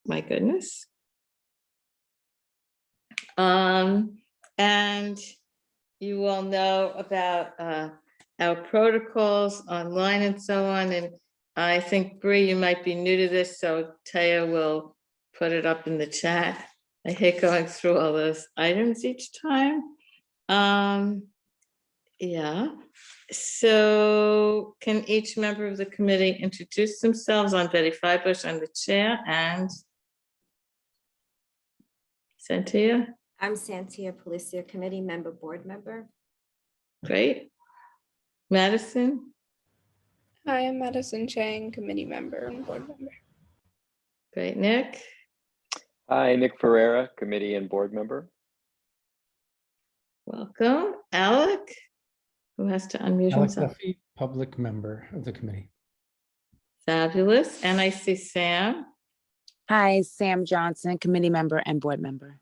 my goodness. And you all know about our protocols online and so on. And I think, Bree, you might be new to this, so Taya will put it up in the chat. I hate going through all those items each time. Yeah. So can each member of the committee introduce themselves? I'm Betty Freibush, I'm the chair, and Santia. I'm Santia Policia Committee Member, Board Member. Great. Madison. Hi, I'm Madison Chang, Committee Member and Board Member. Great. Nick. Hi, Nick Ferreira, Committee and Board Member. Welcome. Alec, who has to unmute Alec himself. Duffy, Public Member of the committee. Fabulous. And I see Sam. Hi, Sam Johnson, Committee Member and Board Member.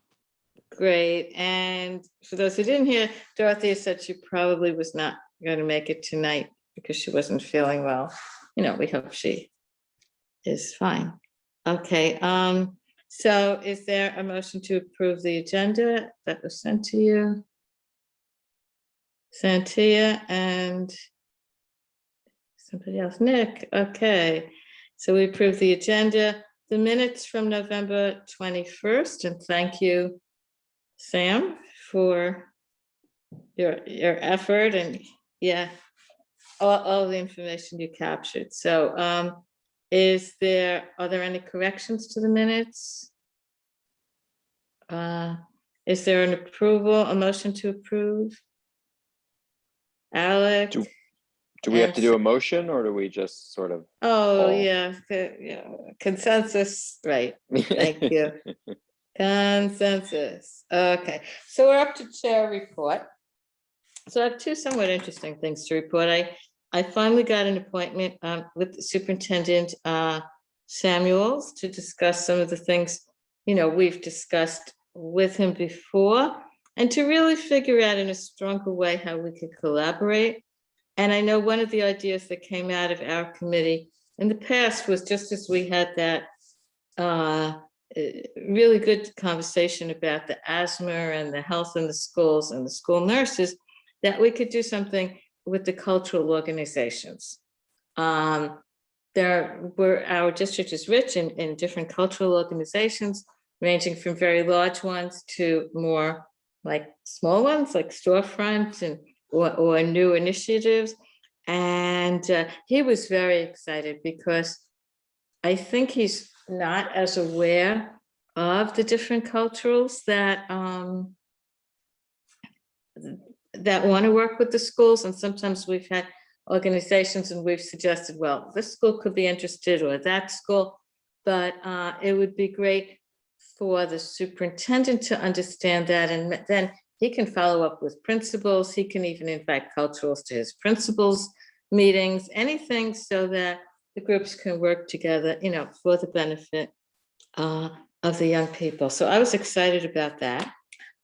Great. And for those who didn't hear, Dorothea said she probably was not going to make it tonight because she wasn't feeling well. You know, we hope she is fine. Okay. So is there a motion to approve the agenda that was sent to you? Santia and somebody else, Nick. Okay. So we approve the agenda, the minutes from November 21st, and thank you, Sam, for your effort and all the information you captured. So are there any corrections to the minutes? Is there an approval, a motion to approve? Alec? Do we have to do a motion or do we just sort of? Oh, yeah, consensus, right. Thank you. Consensus. Okay, so we're up to chair report. So I have two somewhat interesting things to report. I finally got an appointment with the Superintendent Samuels to discuss some of the things, you know, we've discussed with him before, and to really figure out in a stronger way how we could collaborate. And I know one of the ideas that came out of our committee in the past was just as we had that really good conversation about the asthma and the health in the schools and the school nurses, that we could do something with the cultural organizations. Our district is rich in different cultural organizations, ranging from very large ones to more like small ones, like storefront and or new initiatives. And he was very excited because I think he's not as aware of the different culturals that that want to work with the schools. And sometimes we've had organizations and we've suggested, well, this school could be interested or that school, but it would be great for the superintendent to understand that, and then he can follow up with principals. He can even invite culturals to his principals meetings, anything so that the groups can work together, you know, for the benefit of the young people. So I was excited about that.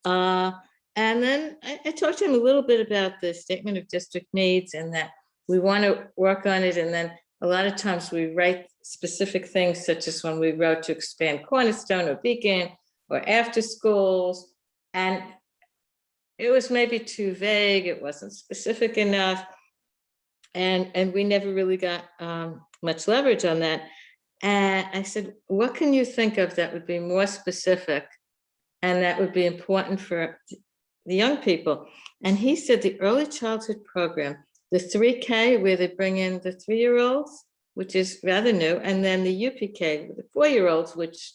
And then I talked to him a little bit about the statement of district needs and that we want to work on it. And then a lot of times we write specific things, such as when we wrote to expand Cornerstone or Beacon or after schools. And it was maybe too vague. It wasn't specific enough. And we never really got much leverage on that. And I said, what can you think of that would be more specific and that would be important for the young people? And he said the early childhood program, the 3K, where they bring in the 3-year-olds, which is rather new, and then the UPK, the 4-year-olds, which,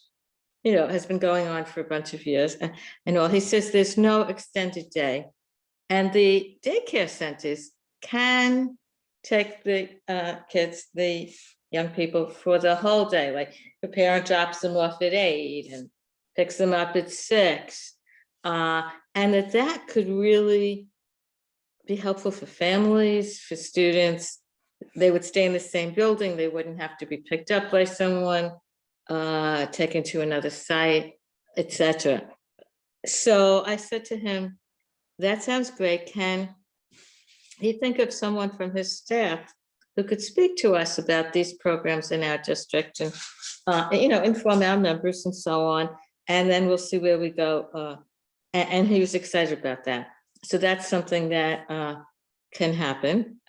you know, has been going on for a bunch of years and all. He says there's no extended day. And the daycare centers can take the kids, the young people, for the whole day. Like the parent drops them off at 8 and picks them up at 6. And that could really be helpful for families, for students. They would stay in the same building. They wouldn't have to be picked up by someone, taken to another site, etc. So I said to him, that sounds great. Can he think of someone from his staff who could speak to us about these programs in our district? And inform our members and so on, and then we'll see where we go. And he was excited about that. So that's something that can happen.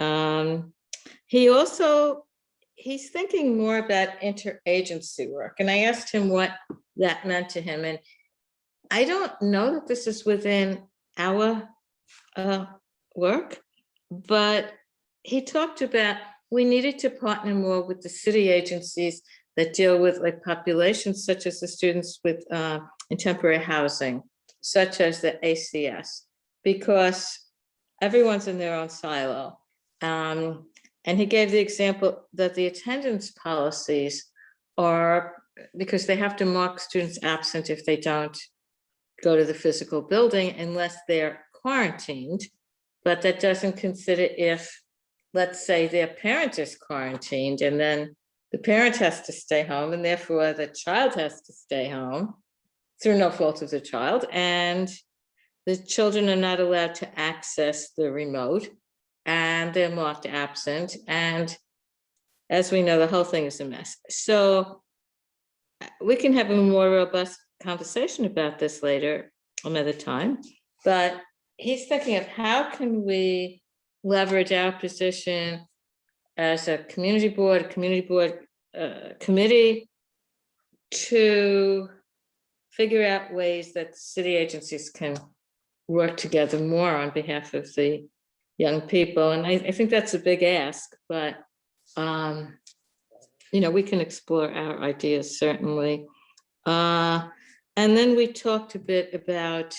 He's thinking more about interagency work, and I asked him what that meant to him. And I don't know that this is within our work, but he talked about we needed to partner more with the city agencies that deal with like populations such as the students with in temporary housing, such as the ACS, because everyone's in their own silo. And he gave the example that the attendance policies are, because they have to mark students absent if they don't go to the physical building unless they're quarantined, but that doesn't consider if, let's say, their parent is quarantined and then the parent has to stay home and therefore the child has to stay home through no fault of the child, and the children are not allowed to access the remote and they're marked absent. And as we know, the whole thing is a mess. So we can have a more robust conversation about this later, another time, but he's thinking of how can we leverage our position as a community board committee to figure out ways that city agencies can work together more on behalf of the young people. And I think that's a big ask, but we can explore our ideas certainly. And then we talked a bit about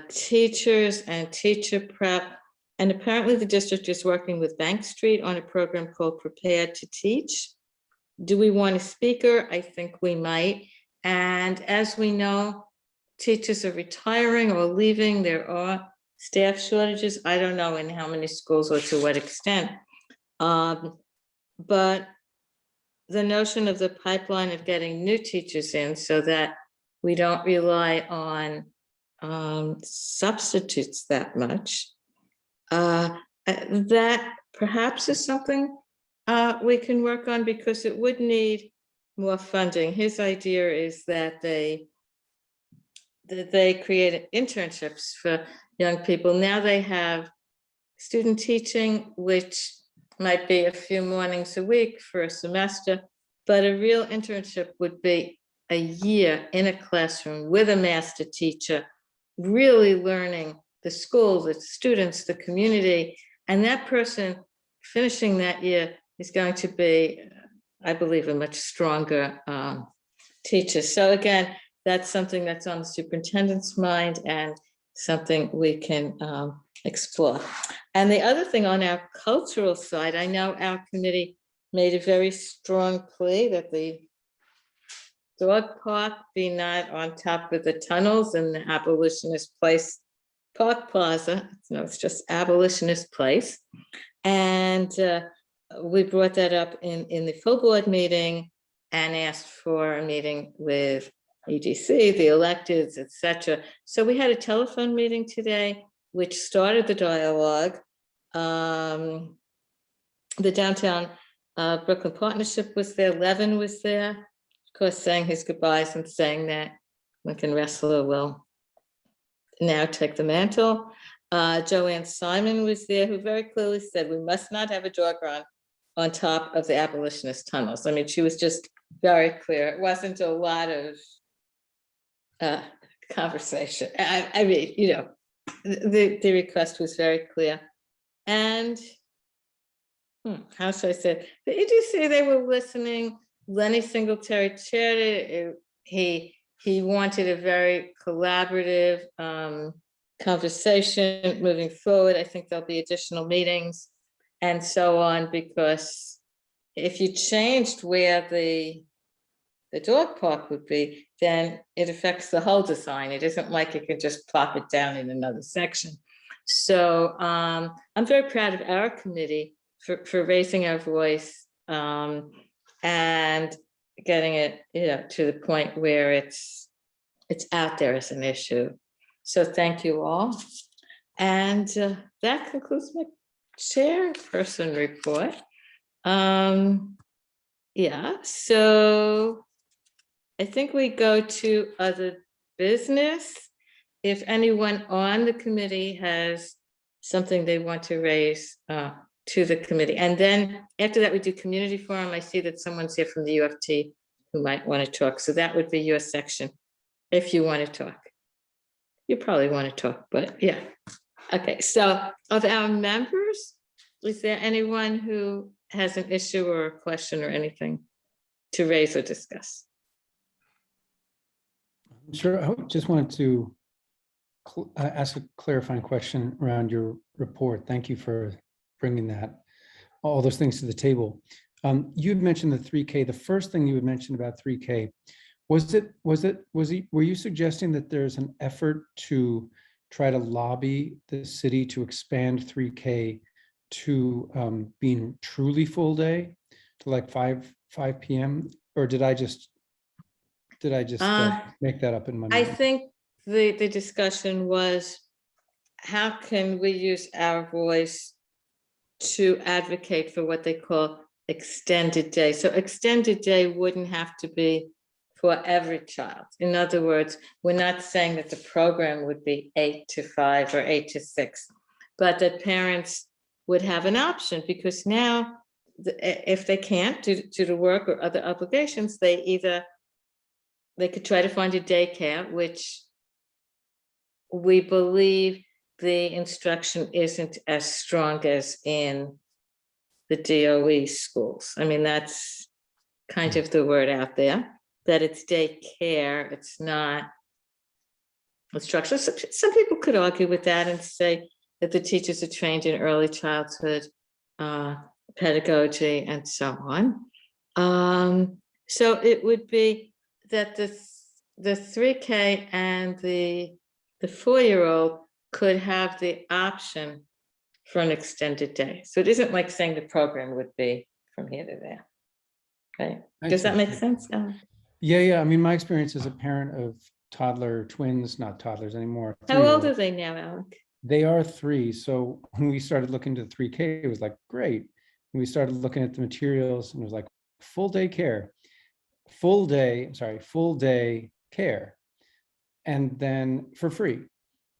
teachers and teacher prep. And apparently the district is working with Bank Street on a program called Prepared to Teach. Do we want a speaker? I think we might. And as we know, teachers are retiring or leaving. There are staff shortages. I don't know in how many schools or to what extent. But the notion of the pipeline of getting new teachers in so that we don't rely on substitutes that much, that perhaps is something we can work on, because it would need more funding. His idea is that they create internships for young people. Now they have student teaching, which might be a few mornings a week for a semester, but a real internship would be a year in a classroom with a master teacher, really learning the school, the students, the community, and that person finishing that year is going to be, I believe, a much stronger teacher. So again, that's something that's on the superintendent's mind and something we can explore. And the other thing on our cultural side, I know our committee made a very strong plea that the dog park be not on top of the tunnels in the Abolitionist Place Park Plaza. No, it's just Abolitionist Place. And we brought that up in the full board meeting and asked for a meeting with EDC, the electeds, etc. So we had a telephone meeting today, which started the dialogue. The Downtown Brooklyn Partnership was there, Levin was there, of course, saying his goodbyes and saying that Lincoln Ressler will now take the mantle. Joanne Simon was there, who very clearly said we must not have a dog run on top of the abolitionist tunnels. I mean, she was just very clear. It wasn't a lot of conversation. I mean, the request was very clear. And how should I say it? The EDC, they were listening. Lenny Singletary chaired it. He wanted a very collaborative conversation moving forward. I think there'll be additional meetings and so on, because if you changed where the dog park would be, then it affects the whole design. It isn't like you can just plop it down in another section. So I'm very proud of our committee for raising our voice and getting it, to the point where it's out there as an issue. So thank you all. And that concludes my chairperson report. Yeah, so I think we go to other business. If anyone on the committee has something they want to raise to the committee. And then after that, we do community forum. I see that someone's here from the UFT who might want to talk. So that would be your section if you want to talk. You probably want to talk, but yeah. Okay, so of our members, is there anyone who has an issue or a question or anything to raise or discuss? Sure, I just wanted to ask a clarifying question around your report. Thank you for bringing that, all those things to the table. You'd mentioned the 3K. The first thing you had mentioned about 3K, were you suggesting that there's an effort to try to lobby the city to expand 3K to being truly full day to like 5 p.m. or did I just make that up in my I mind? think the discussion was, how can we use our voice to advocate for what they call extended day? So extended day wouldn't have to be for every child. In other words, we're not saying that the program would be 8 to 5 or 8 to 6, but that parents would have an option, because now if they can't due to work or other obligations, they could try to find a daycare, which we believe the instruction isn't as strong as in the DOE schools. I mean, that's kind of the word out there, that it's daycare, it's not instruction. Some people could argue with that and say that the teachers are trained in early childhood pedagogy and so on. So it would be that the 3K and the 4-year-old could have the option for an extended day. So it isn't like saying the program would be from here to there. Okay, does that make sense? Yeah. I mean, my experience as a parent of toddler twins, not toddlers anymore. How old 3-year-olds, are they now, Alec? They are 3. So when we started looking to the 3K, it was like, great. And we started looking at the materials and it was like full day care, full day care, and then for free.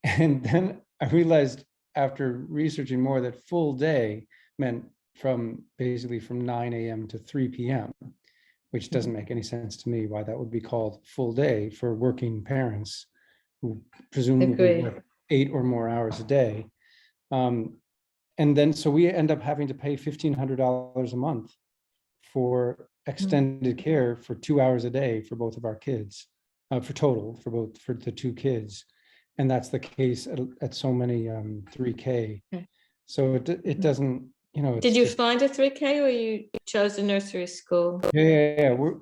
And then I realized after researching more that full day meant basically from 9 a.m. to 3 p.m., which doesn't make any sense to me why that would be called full day for working parents who presumably work 8 or more hours a day. And then so we end up having to pay $1,500 a month for extended care for 2 hours a day for both of our kids, for the 2 kids. And that's the case at so many 3K. Okay. So it doesn't, Did you find a 3K or you chose a nursery school? Yeah, we're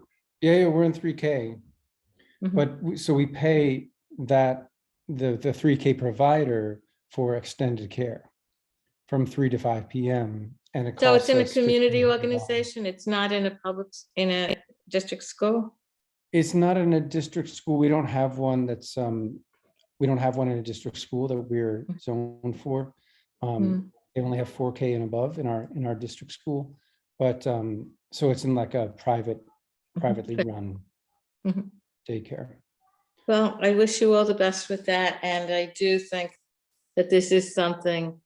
in 3K. But so we pay that the 3K provider for extended care from 3 to 5 p.m. and it So it's in a us community $1,500. organization. It's not in a district school. It's not in a district school. We don't have one that's we don't have one in a district school that we're zoned for. They only have 4K and above in our district school, but so it's in like a privately run daycare. Well, I wish you all the best with that, and I do think that this is something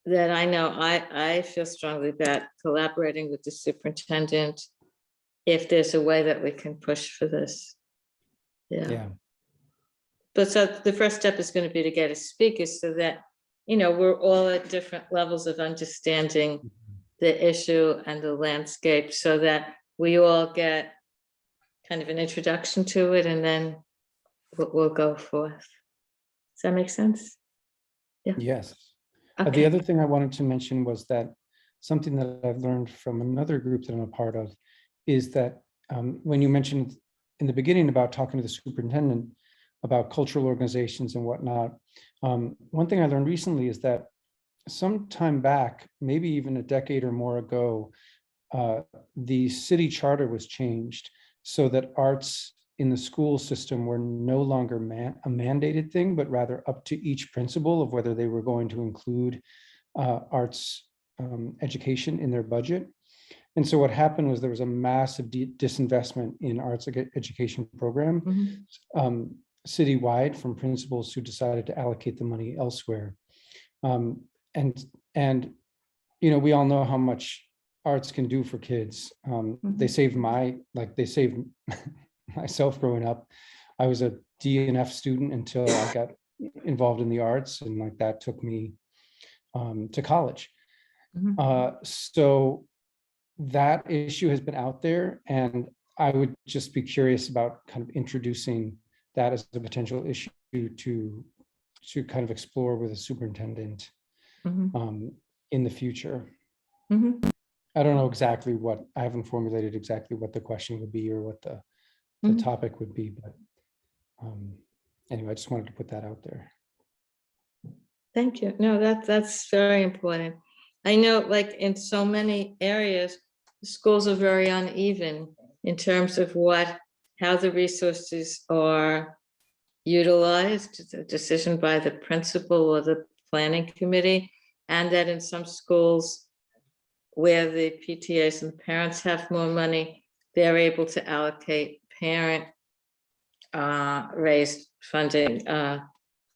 that I know I feel strongly about collaborating with the superintendent if there's a way that we can push for this. Yeah. But so the first step is going to be to get a speaker so that, we're all at different levels of understanding the issue and the landscape so that we all get kind of an introduction to it and then we'll go forth. Does that make sense? Yeah. Yes. Okay. The other thing I wanted to mention was that something that I've learned from another group that I'm a part of is that when you mentioned in the beginning about talking to the superintendent about cultural organizations and whatnot, one thing I learned recently is that some time back, maybe even a decade or more ago, the city charter was changed so that arts in the school system were no longer a mandated thing, but rather up to each principal of whether they were going to include arts education in their budget. And so what happened was there was a massive disinvestment in arts education program citywide from principals who decided to allocate the money elsewhere. And we all know how much arts can do for kids. They saved they saved myself growing up. I was a D and F student until I got involved in the arts, and like that took me to college. So that issue has been out there, and I would just be curious about kind of introducing that as a potential issue to kind of explore with a superintendent in the future. I don't know exactly what, I haven't formulated exactly what the question would be or what the topic would be, but anyway, I just wanted to put that out there. Thank you. No, that's very important. I know, like in so many areas, the schools are very uneven in terms of how the resources are utilized. It's a decision by the principal or the planning committee, and that in some schools where the PTAs and the parents have more money, they're able to allocate parent raised funding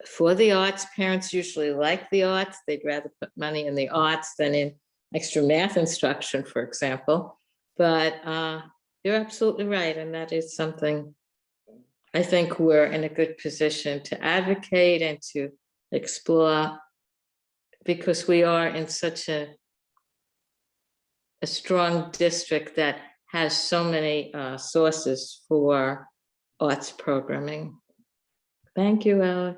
for the arts. Parents usually like the arts. They'd rather put money in the arts than in extra math instruction, for example. But you're absolutely right. And that is something I think we're in a good position to advocate and to explore, because we are in such a strong district that has so many sources for arts programming. Thank you, Alec.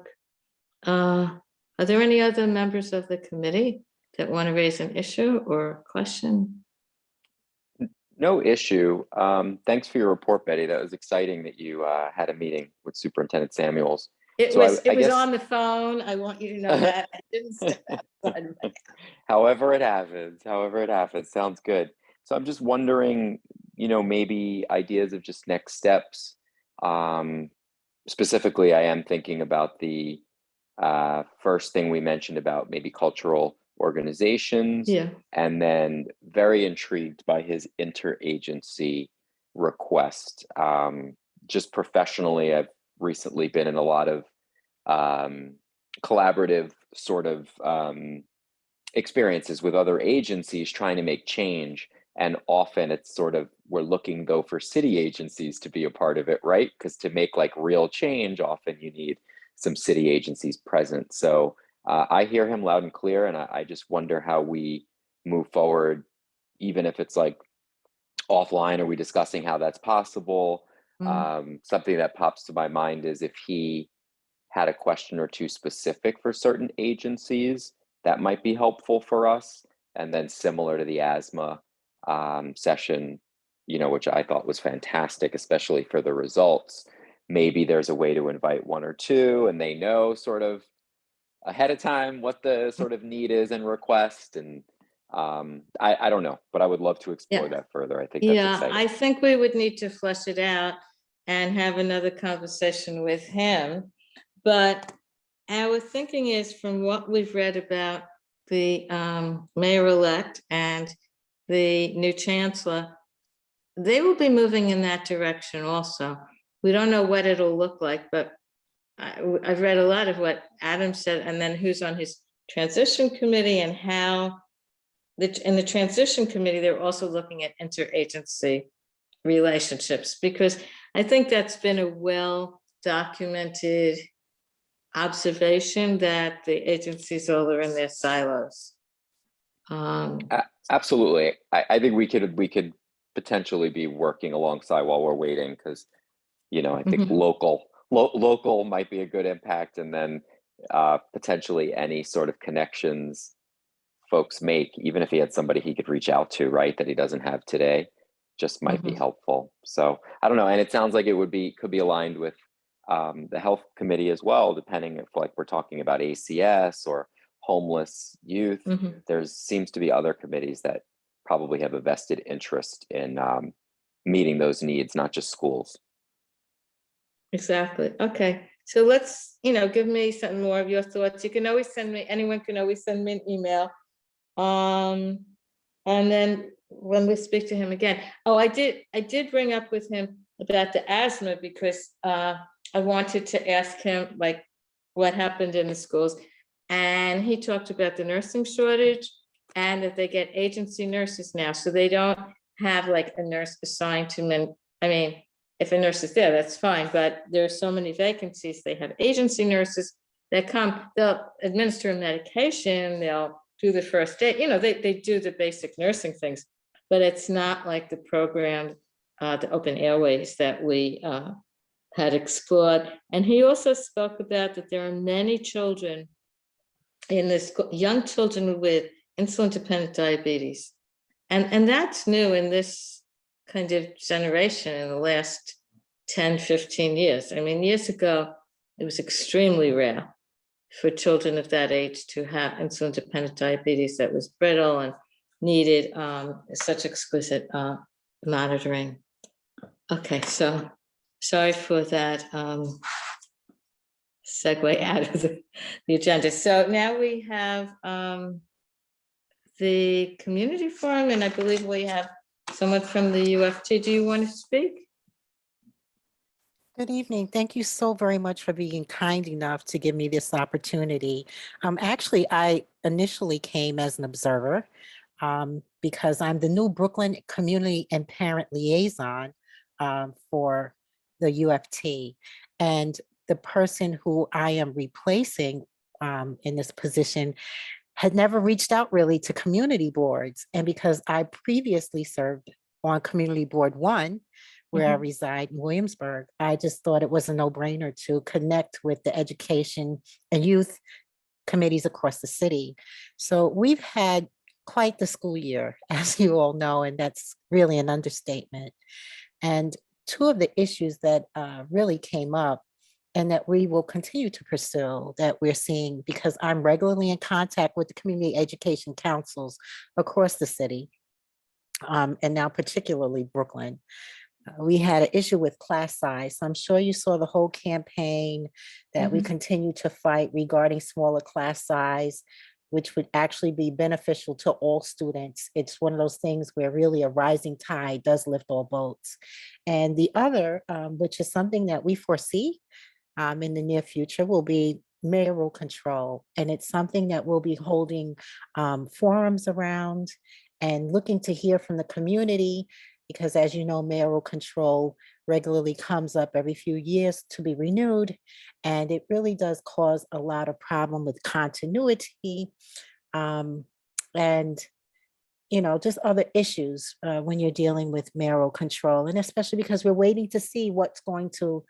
Are there any other members of the committee that want to raise an issue or question? No issue. Thanks for your report, Betty. That was exciting that you had a meeting with Superintendent Samuels. It So was I guess- on the phone. I want you to know that. I didn't step outside of my However it happens, sounds good. So I'm just wondering, maybe ideas of just next steps. Specifically, I am thinking about the first thing we mentioned about maybe cultural organizations. Yeah. And then very intrigued by his interagency request. Just professionally, I've recently been in a lot of collaborative sort of experiences with other agencies trying to make change. And often it's sort of, we're looking though for city agencies to be a part of it, right? Because to make like real change, often you need some city agencies present. So I hear him loud and clear, and I just wonder how we move forward, even if it's like offline. Are we discussing how that's possible? Something that pops to my mind is if he had a question or two specific for certain agencies, that might be helpful for us. And then similar to the asthma session, which I thought was fantastic, especially for the results. Maybe there's a way to invite one or two and they know sort of ahead of time what the sort of need is and request. And I don't know, but I would love to explore that further. I think that's exciting. I think we would need to flesh it out and have another conversation with him. But our thinking is, from what we've read about the mayor-elect and the new chancellor, they will be moving in that direction also. We don't know what it'll look like, but I've read a lot of what Adam said, and then who's on his transition committee, and how in the transition committee, they're also looking at interagency relationships, because I think that's been a well-documented observation that the agencies all are in their silos. Absolutely. I think we could potentially be working alongside while we're waiting, because I think local might be a good impact, and then potentially any sort of connections folks make, even if he had somebody he could reach out to, right, that he doesn't have today, just might be helpful. So I don't know, and it sounds like it could be aligned with the health committee as well, depending if like we're talking about ACS or homeless youth. There seems to be other committees that probably have a vested interest in meeting those needs, not just schools. Exactly. Okay. So let's, give me some more of your thoughts. You can always anyone can always send me an email. And then when we speak to him again. Oh, I did bring up with him about the asthma because I wanted to ask him like what happened in the schools. And he talked about the nursing shortage and that they get agency nurses now. So they don't have like a nurse assigned to them. I mean, if a nurse is there, that's fine, but there are so many vacancies. They have agency nurses that come, they'll administer a medication, they'll do the first aid, they do the basic nursing things, but it's not like the program, the open airways that we had explored. And he also spoke about that there are many children in this, young children with insulin-dependent diabetes. And that's new in this kind of generation in the last 10, 15 years. I mean, years ago, it was extremely rare for children of that age to have insulin-dependent diabetes that was brittle and needed such exquisite monitoring. Okay, so sorry for that segue out of the agenda. So now we have the community forum, and I believe we have someone from the UFT. Do you want to speak? Good evening. Thank you so very much for being kind enough to give me this opportunity. Actually, I initially came as an observer because I'm the new Brooklyn Community and Parent Liaison for the UFT. And the person who I am replacing in this position had never reached out really to community boards. And because I previously served on Community Board 1, where I reside in Williamsburg, I just thought it was a no-brainer to connect with the education and youth committees across the city. So we've had quite the school year, as you all know, and that's really an understatement. And two of the issues that really came up and that we will continue to pursue that we're seeing, because I'm regularly in contact with the community education councils across the city, and now particularly Brooklyn. We had an issue with class size. So I'm sure you saw the whole campaign that we continue to fight regarding smaller class size, which would actually be beneficial to all students. It's one of those things where really a rising tide does lift all boats. And the other, which is something that we foresee in the near future, will be mayoral control. And it's something that we'll be holding forums around and looking to hear from the community, because as you know, mayoral control regularly comes up every few years to be renewed. And it really does cause a lot of problem with continuity and, just other issues when you're dealing with mayoral control. And especially because we're waiting to see what's going to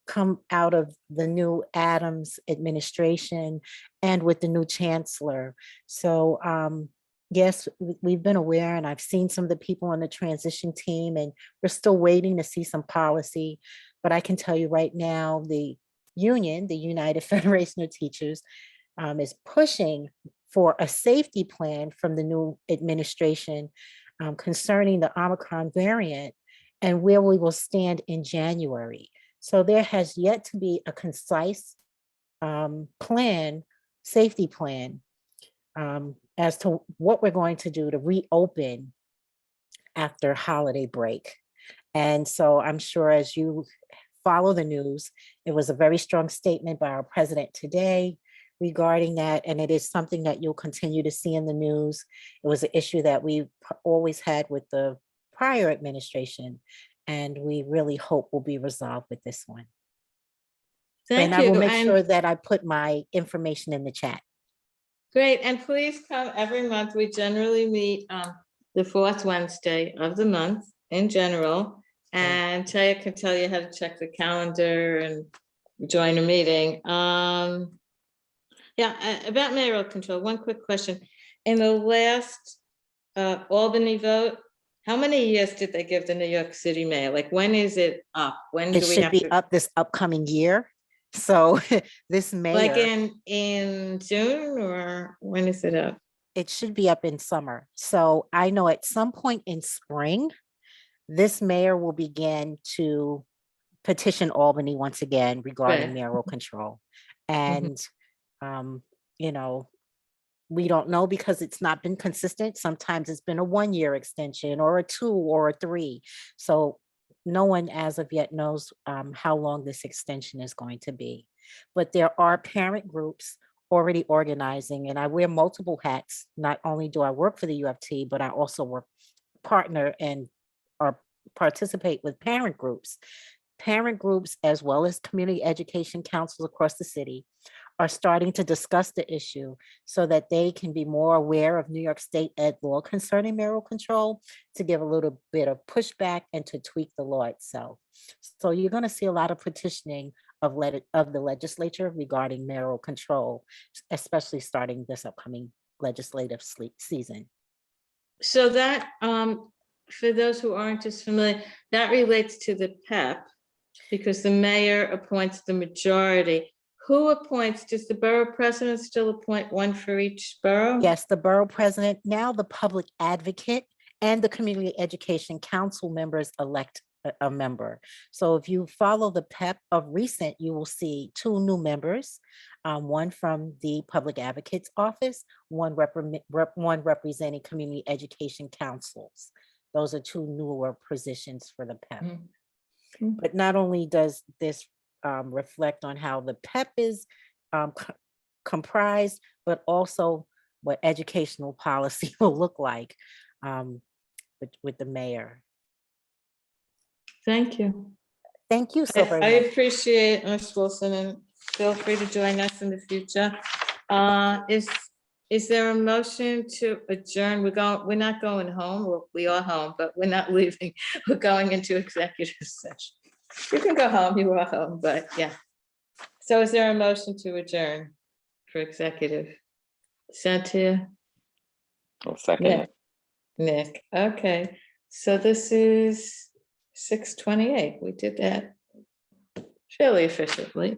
come out of the new Adams administration and with the new chancellor. So, yes, we've been aware, and I've seen some of the people on the transition team, and we're still waiting to see some policy. But I can tell you right now, the union, the United Federation of Teachers, is pushing for a safety plan from the new administration concerning the Omicron variant and where we will stand in January. So there has yet to be a concise safety plan, as to what we're going to do to reopen after holiday break. And so I'm sure as you follow the news, it was a very strong statement by our president today regarding that. And it is something that you'll continue to see in the news. It was an issue that we always had with the prior administration, and we really hope will be resolved with this one. Thank and you. I will make sure that I put my information in the chat. Great, and please come every month. We generally meet the fourth Wednesday of the month in general. And Taya can tell you how to check the calendar and join a meeting. About mayoral control, one quick question. In the last Albany vote, how many years did they give the New York City mayor? Like, when is it up? When do It we should have be to? up this upcoming year. So this Like mayor, in June, or when is it up? it should be up in summer. So I know at some point in spring, this mayor will begin to petition Albany once again regarding Right. mayoral control. And, you know, We don't know because it's not been consistent. Sometimes it's been a 1-year extension or a 2 or a 3. So no one as of yet knows how long this extension is going to be. But there are parent groups already organizing, and I wear multiple hats. Not only do I work for the UFT, but I also partner and or participate with parent groups. Parent groups, as well as community education councils across the city, are starting to discuss the issue so that they can be more aware of New York State ed law concerning mayoral control, to give a little bit of pushback and to tweak the law itself. So you're going to see a lot of petitioning of the legislature regarding mayoral control, especially starting this upcoming legislative season. So that, for those who aren't as familiar, that relates to the PEP, because the mayor appoints the majority. Who appoints? Does the borough president still appoint one for each borough? Yes, the borough president, now the public advocate, and the community education council members elect a member. So if you follow the PEP of recent, you will see 2 new members, one from the public advocate's office, one representing community education councils. Those are 2 newer positions for the PEP. But not only does this reflect on how the PEP is comprised, but also what educational policy will look like with the mayor. Thank you. Thank you so very I much. appreciate it, Ms. Wilson, and feel free to join us in the future. Is there a motion to adjourn? We're not going home. Well, we are home, but we're not leaving. We're going into executive session. You can go home, you are home, but yeah. So is there a motion to adjourn for executive? Cynthia? I'll second Nick. it. Nick, okay. So this is 6:28. We did that fairly efficiently.